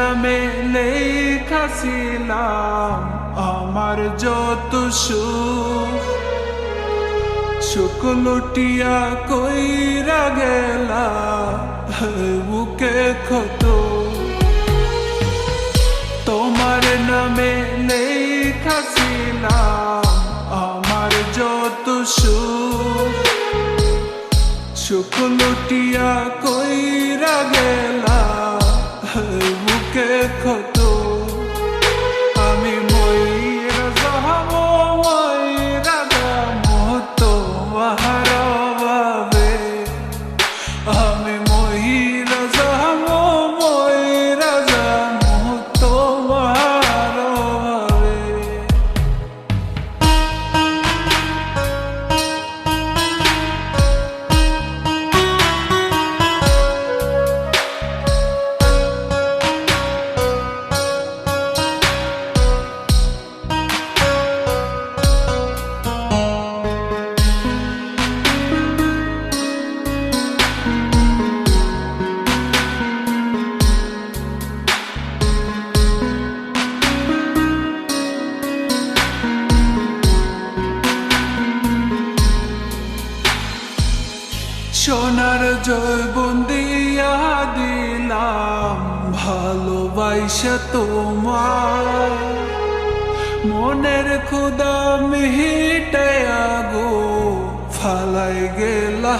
নামে লেখাছিলাম আমার যত সুখ লুটিয়া কইরা গেলা বুকে ক্ষত। তোমার নামে লেখাছিলাম আমার যত সুখ লুটিয়া কইরা গেলা বুকে ক্ষত। আমি ময়রা যাহব ময়রা যাবো তোমার অভাবে, আমি ময়রা যাবো ময়রা যাবো তোমার অভাবে। সোনার জৈবন দিয়া দিলাম ভালোবাসা তোমার, মনের ক্ষুধা মিটাইয়া গো ফালাই গেলা